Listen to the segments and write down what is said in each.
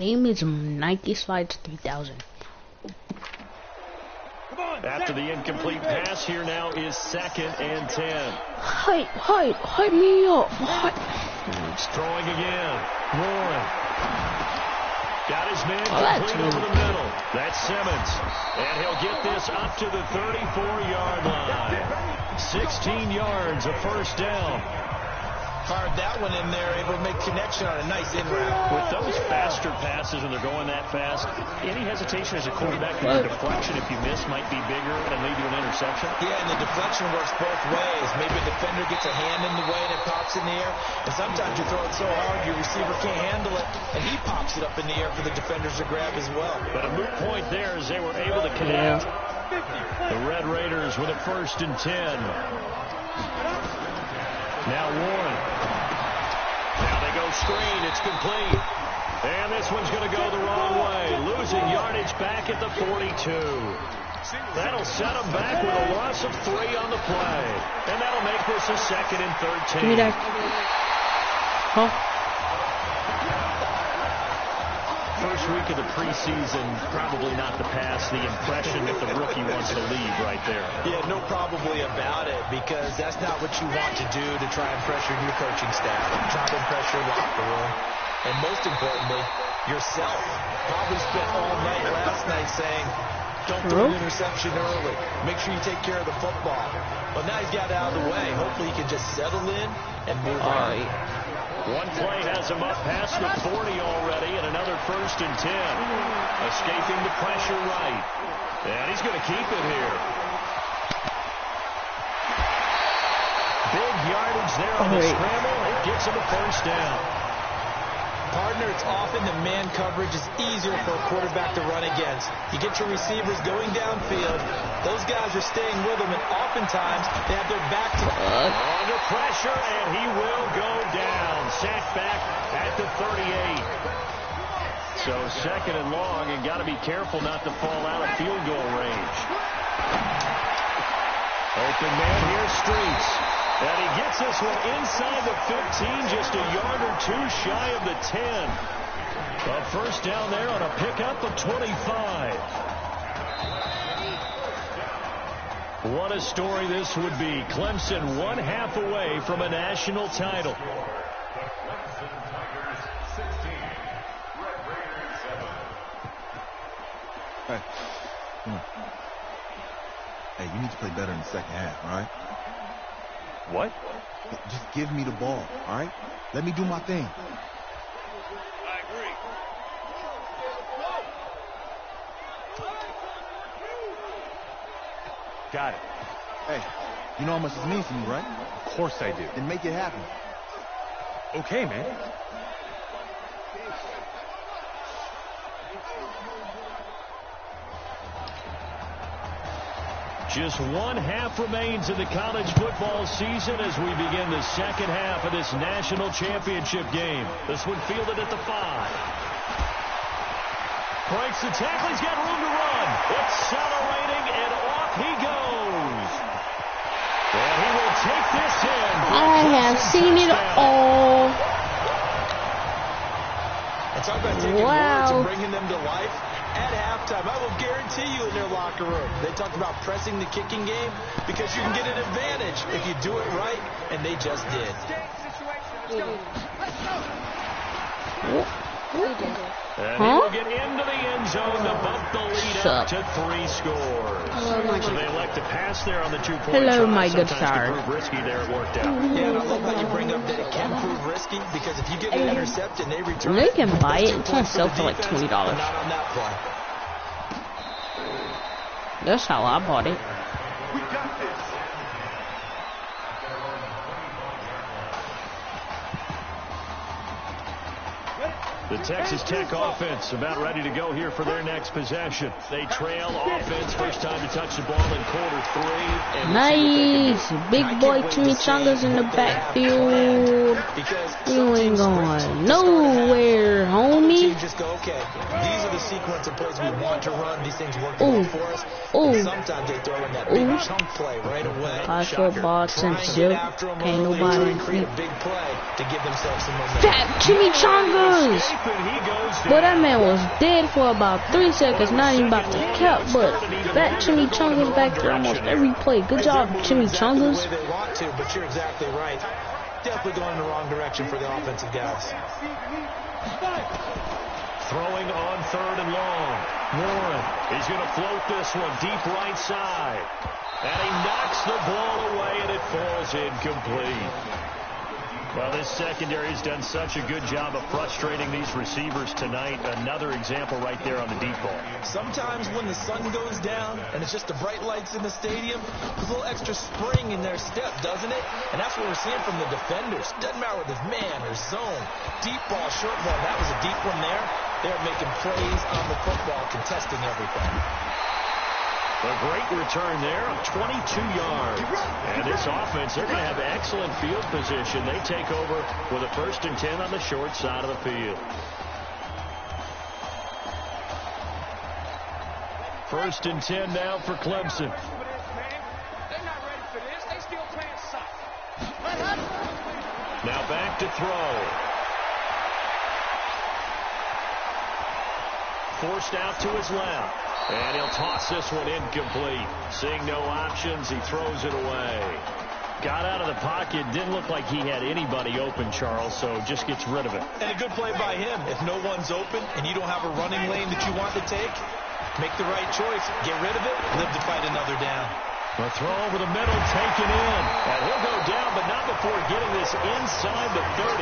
name is Nike Slides 3000. After the incomplete pass, here now is 2nd and 10. Hype me up. He's throwing again. Warren. Got his man complete over the middle. That's Simmons. And he'll get this up to the 34-yard line. 16 yards, a first down. Carved that one in there, able to make connection on a nice in route. With those faster passes, and they're going that fast, any hesitation as a quarterback that the deflection, if you miss, might be bigger and lead to an interception? Yeah, and the deflection works both ways. Maybe a defender gets a hand in the way and it pops in the air. And sometimes you throw it so hard, your receiver can't handle it, and he pops it up in the air for the defenders to grab as well. But a moot point there as they were able to connect. The Red Raiders with a 1st and 10. Now Warren. Now they go screen. It's complete. And this one's going to go the wrong way. Losing yardage back at the 42. That'll set them back with a loss of 3 on the play. And that'll make this a 2nd and 13. Give me that. Huh? First week of the preseason, probably not the pass, the impression that the rookie wants to leave right there. Yeah, no probably about it, because that's not what you want to do to try and pressure your coaching staff, try to impress your locker room, and most importantly, yourself. Probably spent all night last night saying, don't throw an interception early. Make sure you take care of the football. Well, now he's got it out of the way. Hopefully he can just settle in and move on. One play has him up past the 40 already, and another 1st and 10. Escaping the pressure right. And he's going to keep it here. Big yardage there on the scramble. It gets him a 1st down. Partner, it's often the man coverage is easier for a quarterback to run against. You get your receivers going downfield. Those guys are staying with them, and oftentimes they have their back to under pressure, and he will go down. Sacked back at the 38. So 2nd and long, and got to be careful not to fall out of field goal range. Open man here, Streets. And he gets this one inside the 15, just a yard or 2 shy of the 10. A 1st down there on a pickup of 25. What a story this would be. Clemson 1/2 away from a national title. Hey, come on. Hey, you need to play better in the 2nd half, all right? What? Just give me the ball, all right? Let me do my thing. I agree. Got it. Hey, you know how much this means to me, right? Of course I do. Then make it happen. Okay, man. Just 1/2 remains in the college football season as we begin the 2nd half of this national championship game. This one fielded at the 5. Breaks the tackle. He's got room to run. Accelerating, and off he goes. And he will take this in. I have seen it all. And talk about taking words and bringing them to life. At halftime, I will guarantee you in their locker room, they talked about pressing the kicking game because you can get an advantage if you do it right, and they just did. And he will get into the end zone to bump the lead up to 3 scores. So they elect to pass there on the 2-point Hello, try. my good Sometimes sir. can prove risky there. It worked out. Yeah, and I love how you bring up that it can prove risky because if you get an interception, they return. They can buy it. It's on sale for like $20. Not on that play. That's how I bought it. We got this. The Texas Tech offense about ready to go here for their next possession. They trail offense. First time to touch the ball in quarter 3. Nice. Big boy Chimichangas in the backfield. You ain't going nowhere, homie. Just go, okay, these are the sequence of plays we want to run. These things work well for us. Sometimes they throw in that big chunk play right away. High football sensitive. Can't nobody create a big play to give themselves some momentum. Fat Chimichangas. But that man was dead for about 3 seconds. Not even about to cap, but Fat Chimichangas back there almost every play. Good job, Chimichangas. They want to, but you're exactly right. Definitely going in the wrong direction for the offensive guys. Throwing on 3rd and long. Warren, he's going to float this one deep right side. And he knocks the ball away, and it falls incomplete. Well, this secondary has done such a good job of frustrating these receivers tonight. Another example right there on the deep ball. Sometimes when the sun goes down and it's just the bright lights in the stadium, there's a little extra spring in their step, doesn't it? And that's what we're seeing from the defenders. Doesn't matter whether it's man or zone. Deep ball, short ball. That was a deep one there. They're making plays on the football, contesting everything. A great return there of 22 yards. And this offense, they're going to have excellent field position. They take over with a 1st and 10 on the short side of the field. 1st and 10 now for Clemson. Now back to throw. Forced out to his left. And he'll toss this one incomplete. Seeing no options, he throws it away. Got out of the pocket. Didn't look like he had anybody open, Charles, so just gets rid of it. And a good play by him. If no one's open and you don't have a running lane that you want to take, make the right choice. Get rid of it. Live to fight another down. A throw over the middle, taken in. And he'll go down, but not before getting this inside the 30.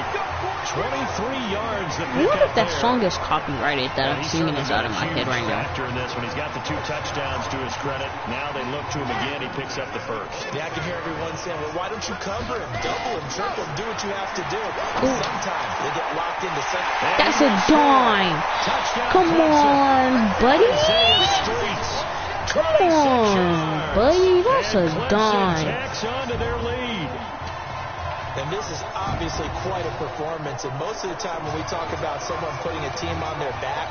23 yards. What if that song is copyrighted that I'm singing is out of my head right now? After this, when he's got the 2 touchdowns to his credit, now they look to him again. He picks up the 1st. Yeah, I can hear everyone saying, well, why don't you cover him, double him, triple him, do what you have to do. Sometimes they get locked into something. That's a dime. Come on, buddy. Come on, buddy. That's a dime. And this is obviously quite a performance. And most of the time when we talk about someone putting a team on their back,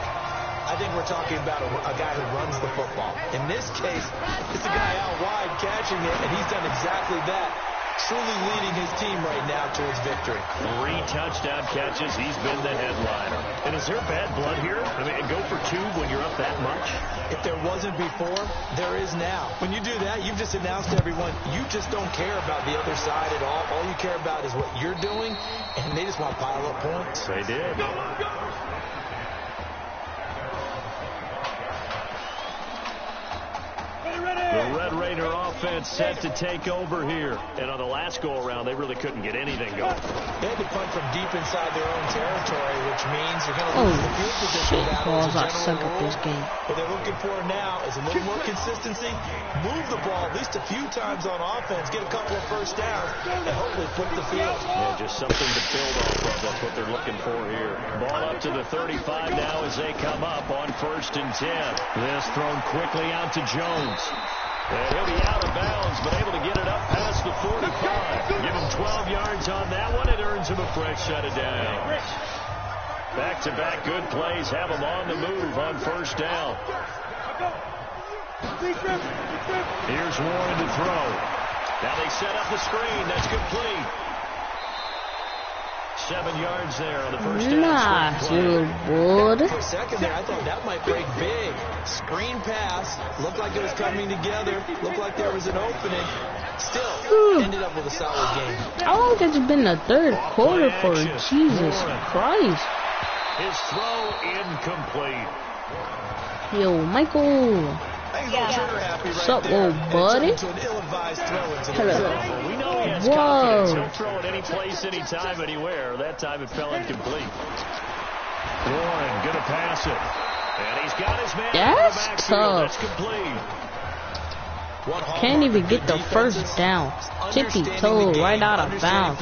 I think we're talking about a guy who runs the football. In this case, it's a guy out wide catching it, and he's done exactly that. Truly leading his team right now towards victory. 3 touchdown catches. He's been the headliner. And is there bad blood here? I mean, go for 2 when you're up that much? If there wasn't before, there is now. When you do that, you've just announced to everyone, you just don't care about the other side at all. All you care about is what you're doing, and they just want to pile up points. They did. The Red Raider offense set to take over here. And on the last go-around, they really couldn't get anything going. They had to punt from deep inside their own territory, which means you're going to lose the field position battle as a general rule. What they're looking for now is a little more consistency, move the ball at least a few times on offense, get a couple of 1st downs, and hopefully flip the field. Yeah, just something to build off of. That's what they're looking for here. Ball up to the 35 now as they come up on 1st and 10. This thrown quickly out to Jones. And he'll be out of bounds, but able to get it up past the 45. Give him 12 yards on that one. It earns him a fresh set of downs. Back-to-back good plays have him on the move on 1st down. Here's Warren to throw. Now they set up the screen. That's complete. 7 yards there on the 1st down. Nice, little boy. For a second there, I thought that might break big. Screen pass. Looked like it was coming together. Looked like there was an opening. Still, ended up with a solid game. How long has it been the 3rd quarter for Jesus Christ? His throw incomplete. Yo, Michael. What's up, old buddy? Hello. We know he has confidence. He'll throw it any place, anytime, anywhere. That time it fell incomplete. Warren going to pass it. And he's got his man. That's tough. That's complete. Can't even get the 1st down. Tippy-toe right out of bounds.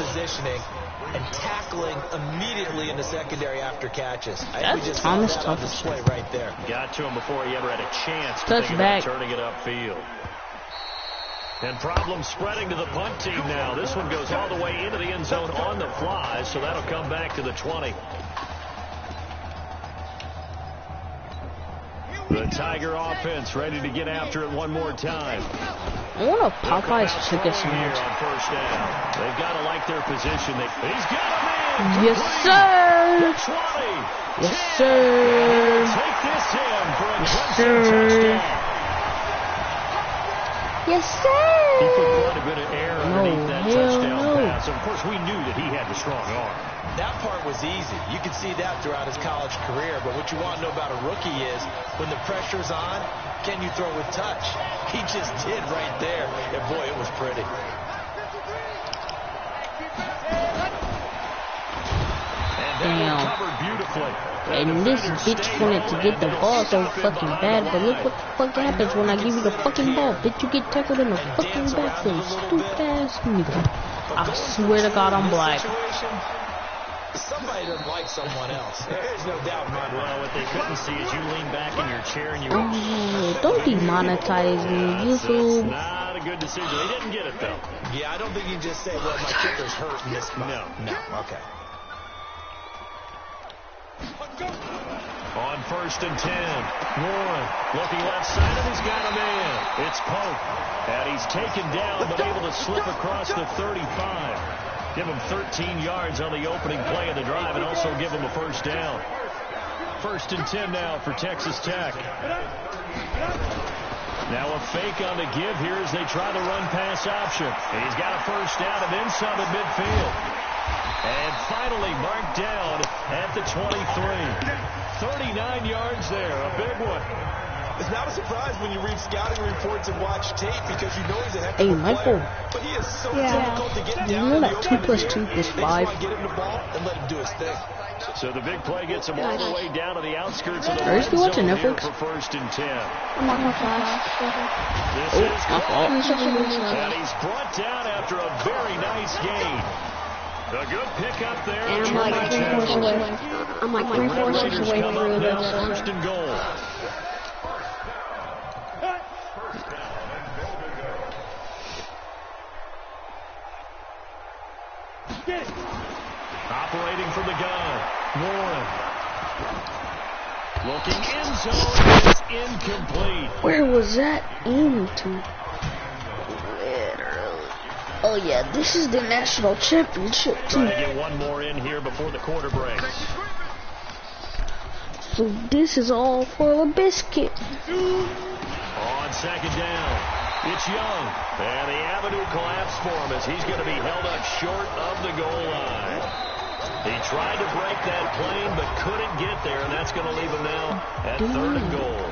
And tackling immediately in the secondary after catches. That's Thomas Tuffy right there. Got to him before he ever had a chance to think back. about turning it upfield. And problems spreading to the punt team now. This one goes all the way into the end zone on the fly, so that'll come back to the 20. The Tiger offense ready to get after it one more time. I want a Popeye's chicken sandwich. On first down. They've got to like their position. He's got him in. Yes, sir. 20. Yes, sir. Take this in for a Yes, touchdown. Yes, sir. He put quite a bit of air underneath that touchdown no. pass. Of course, we knew that he had the strong arm. That part was easy. You could see that throughout his college career. But what you want to know about a rookie is when the pressure's on, can you throw with touch? He just did right there. And, boy, it was pretty. Damn. Covered beautifully. And this bitch wanted to get the ball so fucking bad, but look what the fuck happens when I give you the fucking ball. Bitch, you get tackled in the fucking backfield. Stupid ass nigga. I swear to God, I'm black. Somebody doesn't like someone else. There's no doubt in my mind. Well, what they couldn't see is you lean back in your chair and you... Oh, don't demonetize me, YouTube. Not a good decision. They didn't get it, though. Yeah, I don't think you can just say, well, my kicker's hurt in this spot. No, okay. On first and 10, Warren looking left side of, he's got a man. It's Pope, and he's taken down but able to slip across the 35. Give him 13 yards on the opening play of the drive and also give him a first down. First and 10 now for Texas Tech. Now a fake on the give here as they try the run-pass option. He's got a first down and then some at midfield. And finally marked down at the 23. 39 yards there, a big one. It's not a surprise when you read scouting reports and watch tape because you know he's a heck of a player. But he is so difficult to get down. You know that 2 + 2 = 5. Get him the ball and let him do his thing. So the big play gets him all the way down to the outskirts of the Are you red still watching zone here Netflix? for first and 10. I'm on my class. This Oh, is my fault. and he's brought down after a very nice gain. A good pickup there. And I'm like 3 fourths away. I'm like 3 fourths Raiders away come from up the now, red first and goal. Operating from the gun, Warren. Looking end zone is incomplete. Where was that into? Oh yeah, this is the national championship Trying too. to get one more in here before the quarter breaks. So this is all for a biscuit. On second down, it's Young. And the avenue collapsed for him as he's going to be held up short of the goal line. He tried to break that plane but couldn't get there, and that's going to leave him now at third and goal.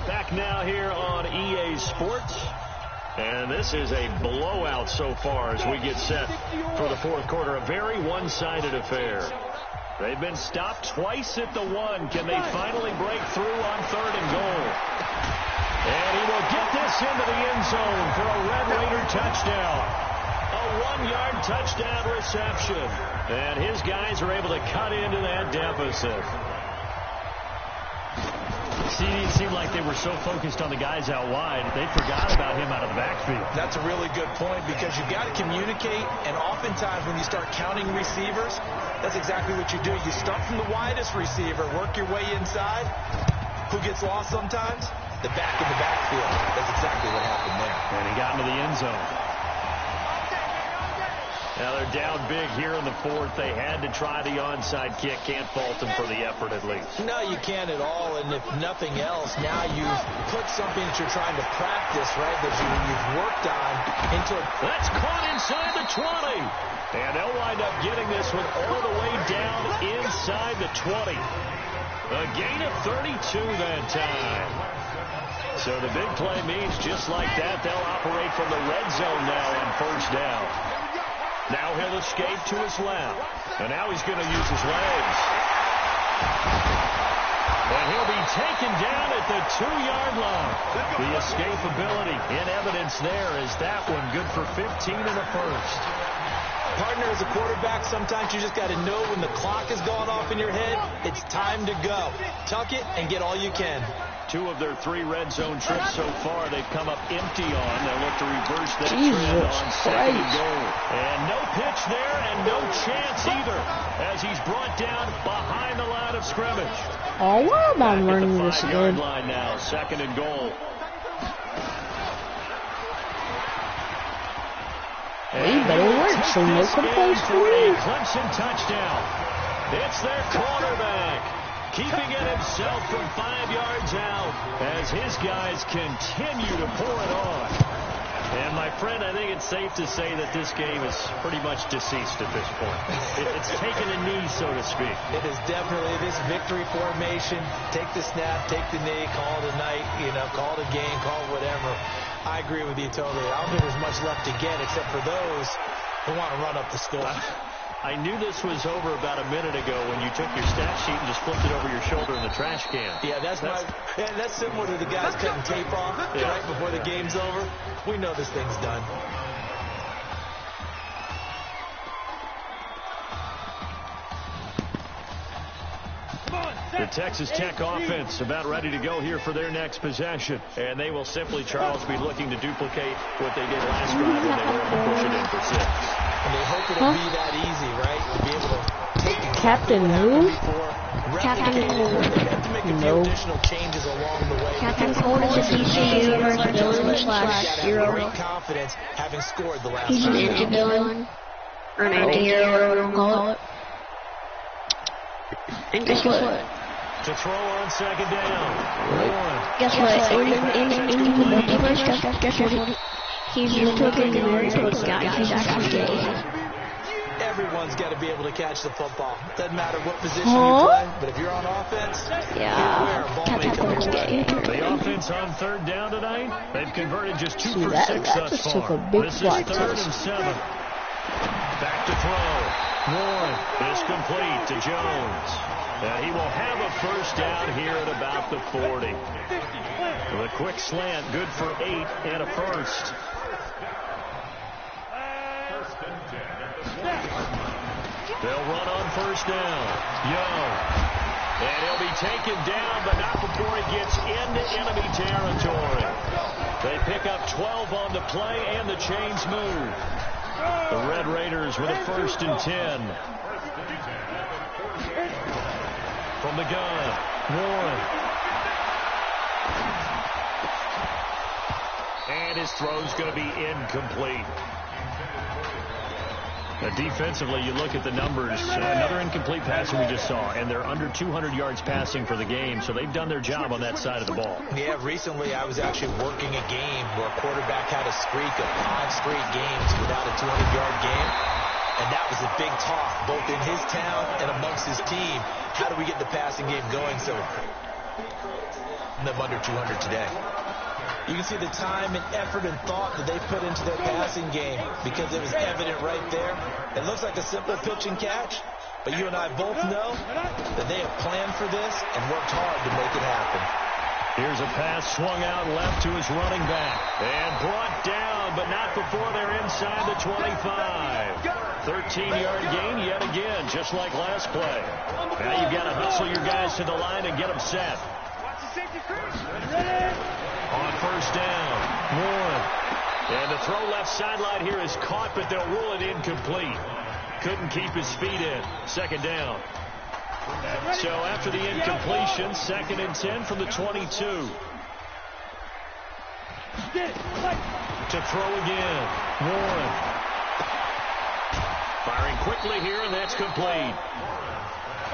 Back now here on EA Sports. And this is a blowout so far as we get set for the fourth quarter. A very one-sided affair. They've been stopped twice at the 1. Can they finally break through on third and goal? And he will get this into the end zone for a Red Raider touchdown. A 1-yard touchdown reception. And his guys are able to cut into that deficit. See, it seemed like they were so focused on the guys out wide, they forgot about him out of the backfield. That's a really good point because you've got to communicate, and oftentimes when you start counting receivers, that's exactly what you do. You start from the widest receiver, work your way inside. Who gets lost sometimes? The back in the backfield. That's exactly what happened there. And he got into the end zone. Now they're down big here in the fourth. They had to try the onside kick. Can't fault them for the effort at least. No, you can't at all. And if nothing else, now you've put something that you're trying to practice, right, that you've worked on into a... That's caught inside the 20. And they'll wind up getting this one all the way down inside the 20. A gain of 32 that time. So the big play means just like that, they'll operate from the red zone now on first down. Now he'll escape to his left. And now he's going to use his legs. And he'll be taken down at the 2-yard line. The escapability in evidence there is that one good for 15 in the first. Partner, as a quarterback, sometimes you just got to know when the clock is going off in your head, it's time to go. Tuck it and get all you can. 2 of their 3 red zone trips so far, they've come up empty on. They'll look to reverse that trend on 2nd and goal. And no pitch there and no chance either as he's brought down behind the line of scrimmage. Oh, why am I learning this again? Line now, 2nd and goal. He better work, so no complaints for me. Clemson touchdown. It's their quarterback, keeping it himself from 5 yards out as his guys continue to pour it on. And my friend, I think it's safe to say that this game is pretty much deceased at this point. It's taken a knee, so to speak. It is definitely this victory formation. Take the snap, take the knee, call it a night, call it a game, call it whatever. I agree with you totally. I don't think there's much left to get except for those who want to run up the score. I knew this was over about a minute ago when you took your stat sheet and just flipped it over your shoulder in the trash can. Yeah, that's similar to the guys cutting tape off right before the game's over. We know this thing's done. The Texas Tech offense about ready to go here for their next possession. And they will simply, Charles, be looking to duplicate what they did last drive when they were able to push it in for 6. And they hope it'll be that easy, right? To be able to take the Captain who? Captain Cole. They have to make a few additional changes along the way. Captain Cole is a DCU versus villain/hero. Great confidence having scored the last He's an anti-villain. Or an anti-hero, whatever you want to call it. And guess what? To throw on 2nd down. Guess what? In the multiverse, guess what? He's looking very close guy. He's actually gay. Everyone's got to be able to catch the football. Doesn't matter what position you play, but if you're on offense, Captain Cole's gay. The offense on 3rd down tonight, they've converted just 2 for 6 that thus just far. took a big This is flight 3rd test. and 7. Back to throw. Warren is complete to Jones. He will have a 1st down here at about the 40. The quick slant, good for 8 and a 1st. They'll run on 1st down. Young. And he'll be taken down, but not before he gets into enemy territory. They pick up 12 on the play, and the chains move. The Red Raiders with a 1st and 10. From the gun, Warren. And his throw's going to be incomplete. Now, defensively, you look at the numbers. Another incomplete pass we just saw, and they're under 200 yards passing for the game, so they've done their job on that side of the ball. Yeah, recently I was actually working a game where a quarterback had a streak of 5 straight games without a 200-yard game, and that was a big talk both in his town and amongst his team. How do we get the passing game going so them under 200 today? You can see the time and effort and thought that they put into their passing game because it was evident right there. It looks like a simple pitch and catch, but you and I both know that they have planned for this and worked hard to make it happen. Here's a pass swung out left to his running back and brought down, but not before they're inside the 25. 13-yard gain yet again, just like last play. Now you've got to hustle your guys to the line and get them set. On 1st down, Warren. And the throw left sideline here is caught, but they'll rule it incomplete. Couldn't keep his feet in. 2nd down. So after the incompletion, 2nd and 10 from the 22. To throw again, Warren. Firing quickly here, and that's complete.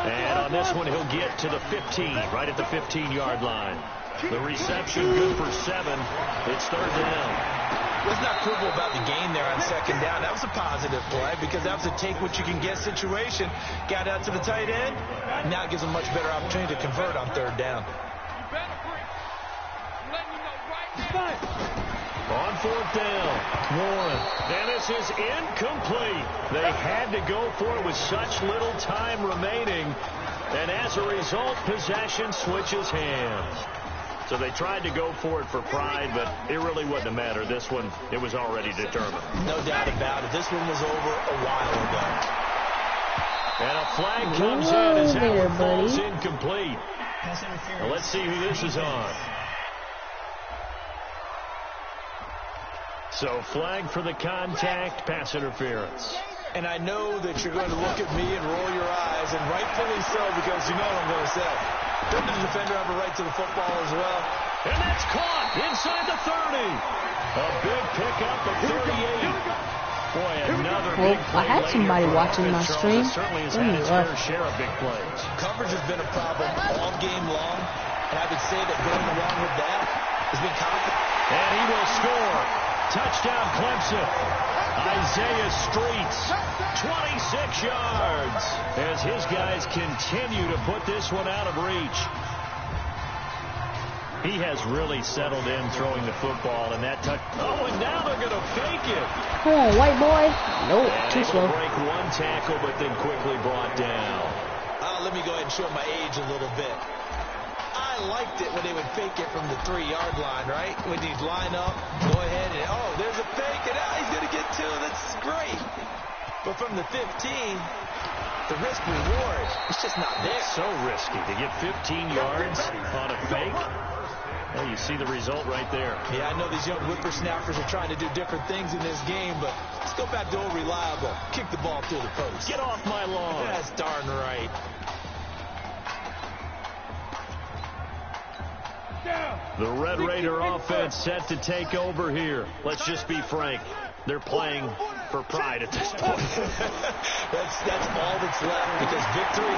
And on this one, he'll get to the 15, right at the 15-yard line. The reception good for 7. It's 3rd down. What's not fruitful about the gain there on 2nd down? That was a positive play because that was a take-what-you-can-get situation. Got out to the tight end. Now it gives them much better opportunity to convert on 3rd down. On 4th down, Warren. And this is incomplete. They had to go for it with such little time remaining. And as a result, possession switches hands. So they tried to go for it for pride, but it really wouldn't have mattered. This one, it was already determined. No doubt about it. This one was over a while ago. And a flag comes in as that one falls incomplete. Now let's see who this is on. So flag for the contact, pass interference. And I know that you're going to look at me and roll your eyes, and rightfully so, because you know what I'm going to say. Doesn't the defender have a right to the football as well? And that's caught inside the 30. A big pickup of 38. Boy, another big play. I had somebody watching my stream. Certainly has had its fair share of big plays. Coverage has been a problem all game long, and I would say that going along with that has been confident. And he will score. Touchdown, Clemson. Isaiah Streets, 26 yards, as his guys continue to put this one out of reach. He has really settled in throwing the football, and that touch. Oh, and now they're going to fake it. Come on, white boy. Nope, too able slow. to break one tackle, but then quickly brought down. Let me go ahead and show my age a little bit. I liked it when they would fake it from the 3-yard line, right? When you'd line up, go ahead and, oh, there's a fake, and he's going to get 2. That's great. But from the 15, the risk reward, it's just not there. It's so risky to get 15 yards on a fake. Well, you see the result right there. Yeah, I know these young whippersnappers are trying to do different things in this game, but let's go back to old reliable. Kick the ball through the post. Get off my lawn. That's darn right. The Red Raider offense set to take over here. Let's just be frank. They're playing for pride at this point. that's all that's left, because victory,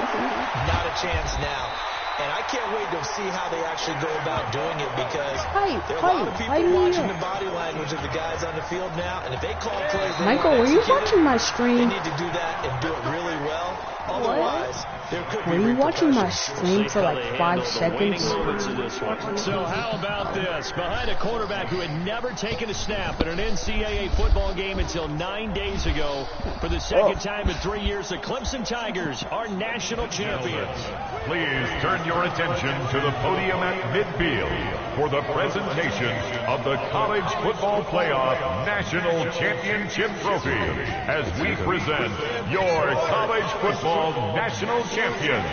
not a chance now. And I can't wait to see how they actually go about doing it, because there are a lot of people watching the body language of the guys on the field now. And if they call plays, Michael, were you watching my stream? They need to do that and do it really well. Otherwise, there could be Were you watching my repercussions. stream for like 5 seconds? So how about this? Behind a quarterback who had never taken a snap in an NCAA football game until 9 days ago, for the second time in 3 years, the Clemson Tigers are national champions. Please turn your attention to the podium at midfield for the presentation of the College Football Playoff National Championship Trophy, as we present your college football national champions,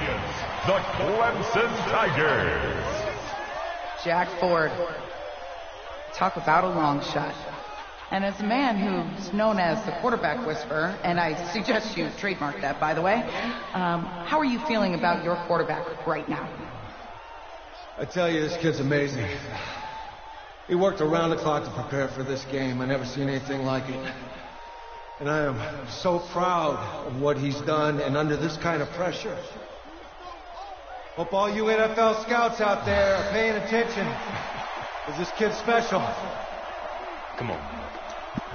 the Clemson Tigers. Jack Ford. Talk about a long shot. And as a man who's known as the quarterback whisperer, and I suggest you trademark that, by the way, how are you feeling about your quarterback right now? I tell you, this kid's amazing. He worked around the clock to prepare for this game. I never seen anything like it. And I am so proud of what he's done, and under this kind of pressure. Hope all you NFL scouts out there are paying attention, because this kid's special. Come on.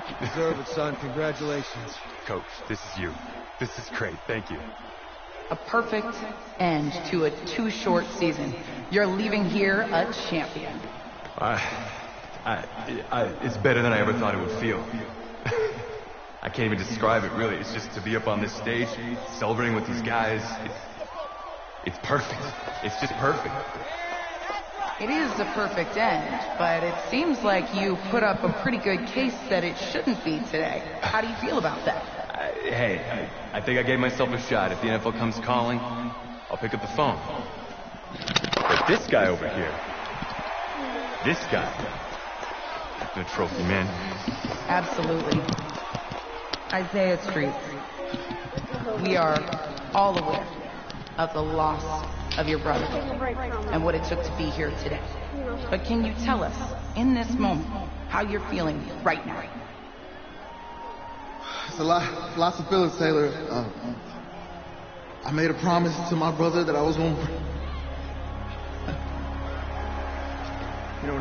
You deserve it, son. Congratulations. Coach, this is you. This is great. Thank you. A perfect end to a too short season. You're leaving here a champion. It's better than I ever thought it would feel. I can't even describe it, really. It's just to be up on this stage, celebrating with these guys. It's perfect. It's just perfect. It is a perfect end, but it seems like you put up a pretty good case that it shouldn't be today. How do you feel about that? I think I gave myself a shot. If the NFL comes calling, I'll pick up the phone. But this guy over here, this guy, the trophy, man. Absolutely. Isaiah Streets, we are all aware of the loss of your brother and what it took to be here today. But can you tell us, in this moment, how you're feeling right now? It's lots of feelings, Taylor. I made a promise to my brother that I was going to...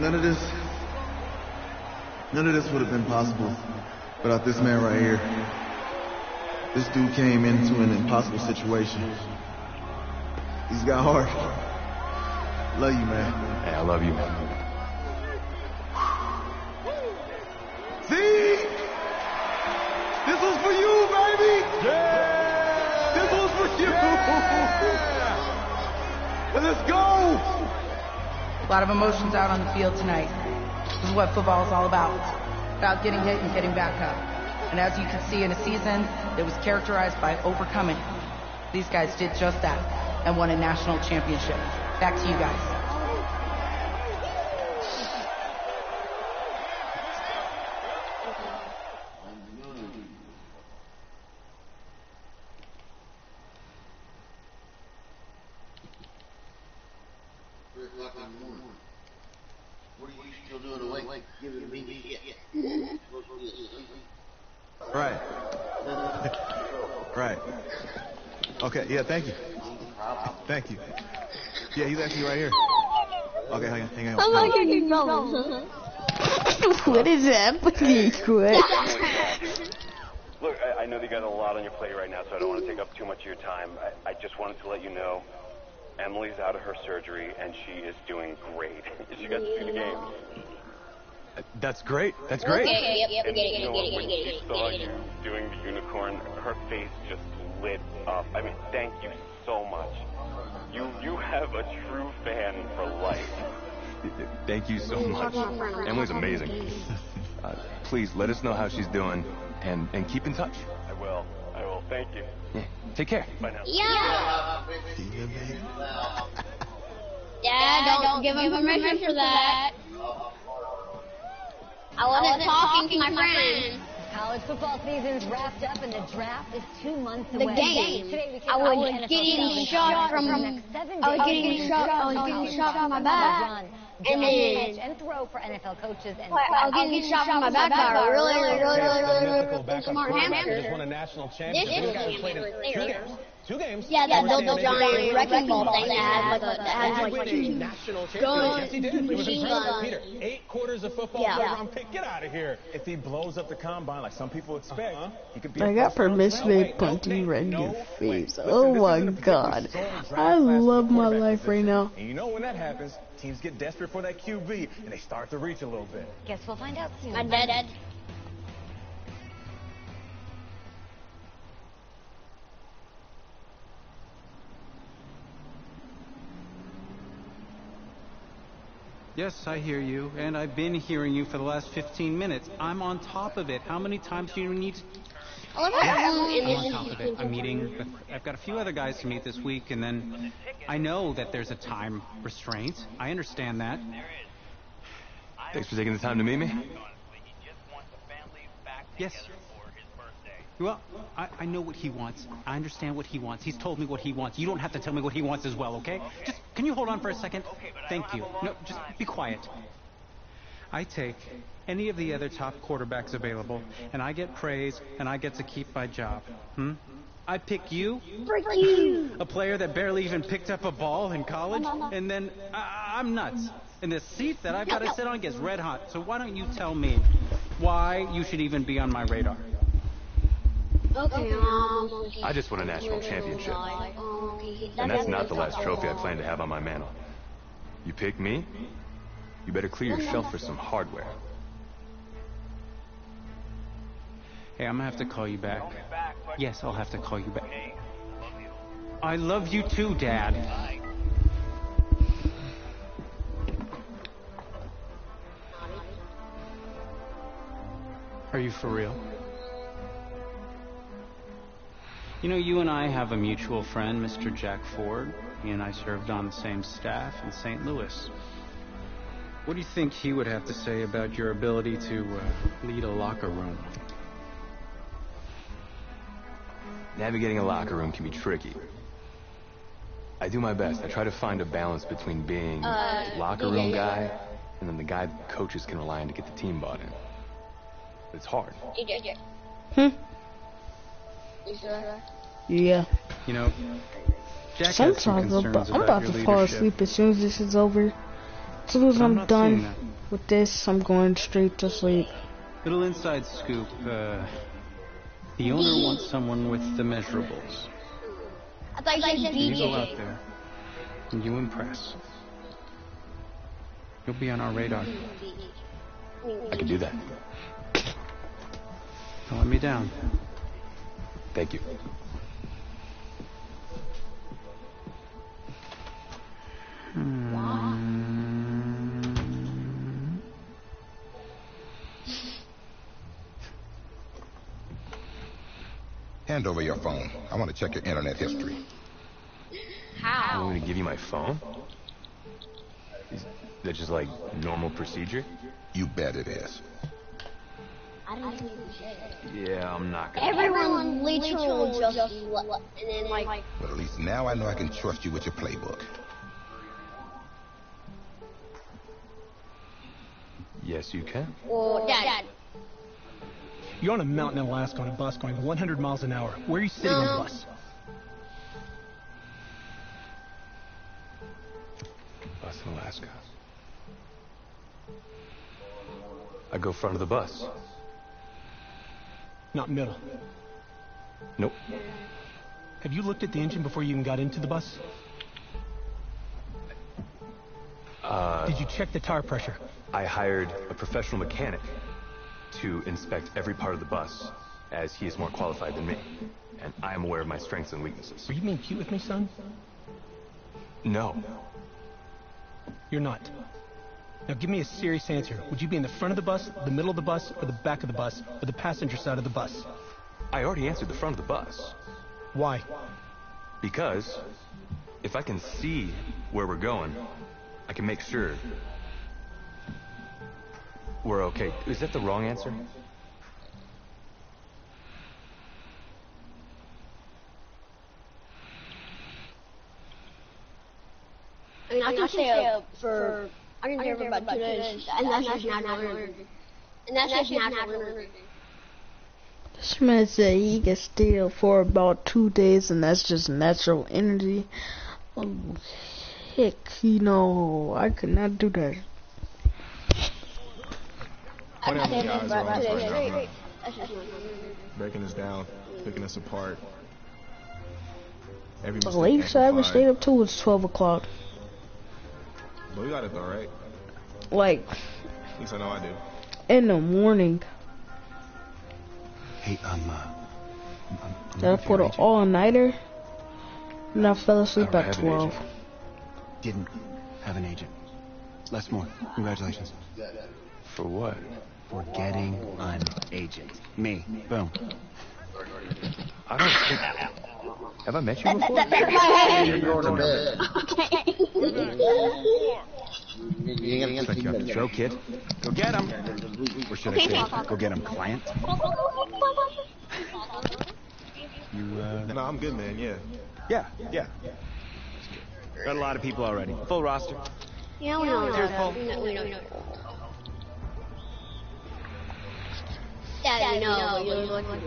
none of this would have been possible without this man right here. This dude came into an impossible situation. He's got heart. Love you, man. Hey, I love you, man. See? This was for you, baby! Yeah! This was for you! Yeah! Let's go! A lot of emotions out on the field tonight. This is what football is all about. About getting hit and getting back up. And as you can see, in a season that was characterized by overcoming, these guys did just that and won a national championship. Back to you guys. What are you still doing awake? Giving me shit. Right. Right. Okay, yeah, thank you. Thank you. Yeah, he's actually right here. Okay, hang on. I'm not getting problems. What is happening, Chris? Look, I know that you got a lot on your plate right now, so I don't want to take up too much of your time. I just wanted to let you know Emily's out of her surgery, and she is doing great. She got to see the game. That's great. That's great. Yep. And you know what, when she saw you doing the unicorn, her face just lit up. I mean, thank you so much. You have a true fan for life. Thank you so much. Emily's amazing. Please let us know how she's doing, and keep in touch. I will. Thank you. Yeah. Take care. Bye now. Yeah. Dad, don't give him permission for that. I wasn't talking to my friends. College football season's wrapped up and the draft is 2 months away. The game. I was getting shot from my back. And then and throw for NFL coaches and I was getting shot from my back by a really smart hamster. Just won a national This championship. is This guy played in 2 games. Yeah, that double giant wrecking ball thing that has like two national guns. Yes, he did. It was Machine incredible. guns. Peter, 8 quarters of football, first-round pick. Get out of here. If he blows up the combine like some people expect, he could be. I got permission to punch you right in your face. Oh my god. I love my life right now. And you know when that happens, teams get desperate for that QB and they start to reach a little bit. guess we'll find out soon. My dad. Yes, I hear you, and I've been hearing you for the last 15 minutes. I'm on top of it. How many times do you need to... I'm on top of it. I've got a few other guys to meet this week, and then I know that there's a time restraint. I understand that. Thanks for taking the time to meet me. Yes. Well, I know what he wants. I understand what he wants. He's told me what he wants. You don't have to tell me what he wants as well, okay? Just, can you hold on for a second? Thank you. No, just be quiet. I take any of the other top quarterbacks available, and I get praise, and I get to keep my job. I pick you, a player that barely even picked up a ball in college, and then I'm nuts. And the seat that I've got to sit on gets red hot. So why don't you tell me why you should even be on my radar? Okay, I just won a national championship. And that's not the last trophy I plan to have on my mantle. You pick me, you better clear your shelf for some hardware. Hey, I'm gonna have to call you back. Yes, I'll have to call you back. I love you too, Dad. Are you for real? You know, you and I have a mutual friend, Mr. Jack Ford. He and I served on the same staff in St. Louis. What do you think he would have to say about your ability to lead a locker room? Navigating a locker room can be tricky. I do my best. I try to find a balance between being a locker room guy and then the guy that coaches can rely on to get the team bought in. But it's hard. Yeah. You know, Jack has some concerns I'm about to your fall leadership. asleep as soon as this is over. As soon as I'm done with this, I'm going straight to sleep. Little inside scoop. The owner wants someone with the measurables. I thought you said You go DJ. out there and you impress. You'll be on our radar. I can do that. Don't let me down. Thank you. Hand over your phone. I want to check your internet history. You want me to give you my phone? Is that just like normal procedure? You bet it is. Yeah, I'm not gonna. Everyone literally just and then like. But at least now I know I can trust you with your playbook. Yes, you can. Well, Dad. You're on a mountain in Alaska on a bus going 100 miles an hour. Where are you sitting on the bus? Bus in Alaska. I go front of the bus. Not middle. Nope. Have you looked at the engine before you even got into the bus? Did you check the tire pressure? I hired a professional mechanic to inspect every part of the bus, as he is more qualified than me. And I am aware of my strengths and weaknesses. Are you being cute with me, son? No. You're not. Now give me a serious answer. Would you be in the front of the bus, the middle of the bus, or the back of the bus, or the passenger side of the bus? I already answered the front of the bus. Why? Because if I can see where we're going, I can make sure we're okay. Is that the wrong answer? I mean, I can stay up for. I can stay up for about 2 days, and that's just natural energy. And that's just natural energy. This man said he can stay up for about 2 days, and that's just natural energy. Oh, heck, you know, I could not do that. Breaking us down, picking us apart. Every The latest I ever stayed up till was 12 o'clock. But we got it though, right? Like, At least I know I do. in the morning. Hey, I put an all-nighter, and I fell asleep at 12. Didn't have an agent. Les Moore, congratulations. For what? For getting an agent. Me. Boom. I don't think... Have I met you before? You're going to bed. It's like you got the show, kid. Go get him. Or should I say, go get him, client? You, No, I'm good, man, yeah. Yeah. Got a lot of people already. Full roster. Yeah, we know that. We know. Dad, we know you're looking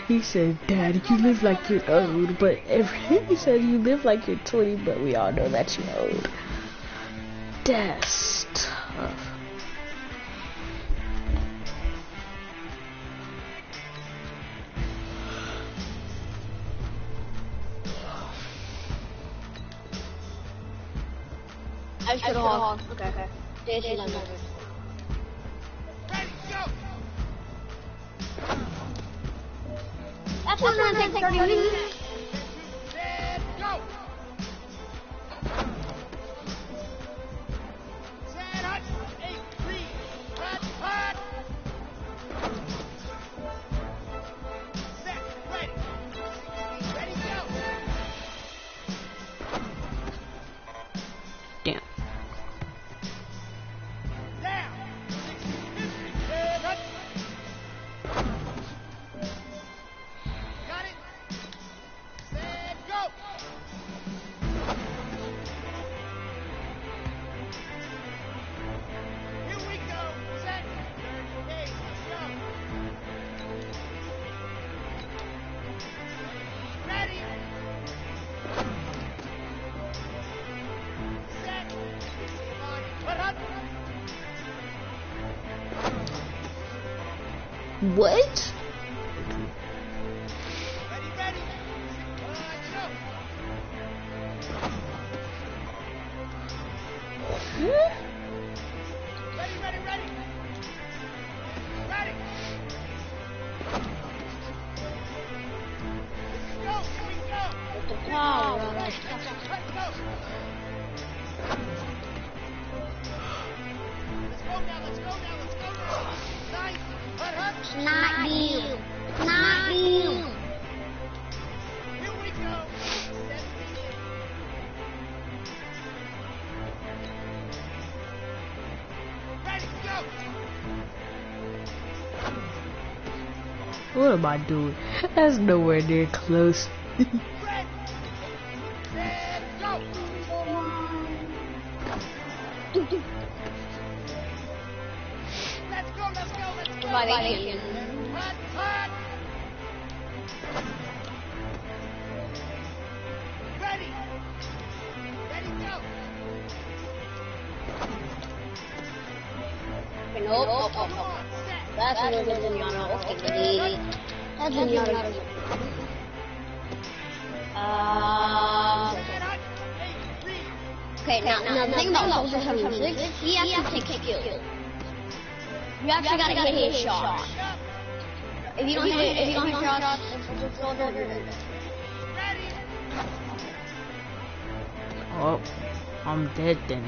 He said, Dad, you live like you're old, but he said you live like you're 20, but we all know that you're old. That's tough. I should have. Okay. Jason, I'm over. That's not gonna take 30 minutes. Go! Damn. What? Not you. Not you. What am I doing? That's nowhere near close. Violation. Ready. Ready, go. Nope. That's another Vignano. Okay, that's Vignano. Okay, now the thing about Soldier 76, he actually takes skill. You actually gotta hit his shot. If you don't hit shots, Oh, I'm dead then.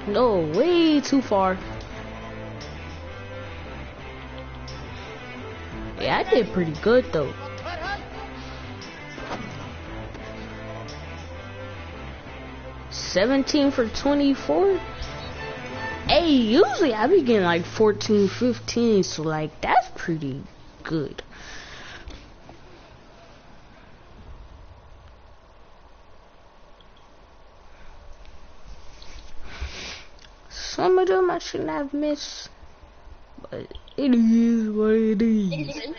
No, way too far. Yeah, I did pretty good though. $17 for 24. Hey, usually I be getting like 14, 15, so like that's pretty good. Some of them I shouldn't have missed, but it is what it is.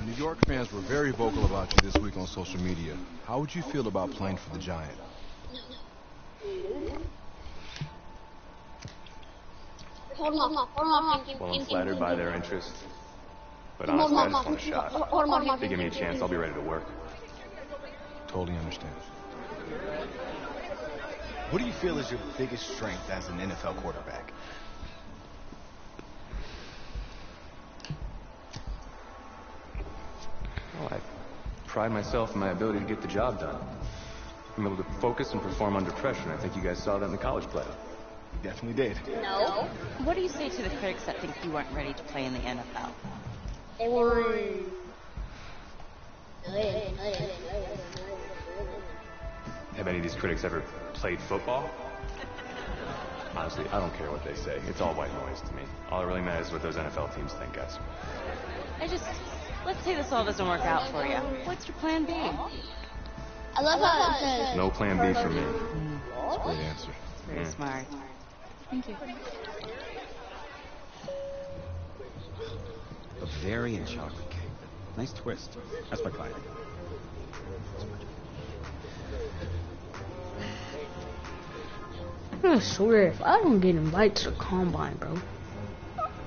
New York fans were very vocal about you this week on social media. How would you feel about playing for the Giant? Well, I'm flattered by their interest, but honestly, I just want a shot. If they give me a chance, I'll be ready to work. Totally understand. What do you feel is your biggest strength as an NFL quarterback? Well, I pride myself in my ability to get the job done. I'm able to focus and perform under pressure, and I think you guys saw that in the college playoff. You definitely did. No. What do you say to the critics that think you weren't ready to play in the NFL? They were. Have any of these critics ever played football? Honestly, I don't care what they say. It's all white noise to me. All that really matters is what those NFL teams think, guys. Let's say this all doesn't work out for you. What's your plan B? I love how it says. No plan B for me. That's a great answer. Very smart. Thank you. Bavarian chocolate cake. Nice twist. That's my client. I swear, if I don't get invited to the combine, bro,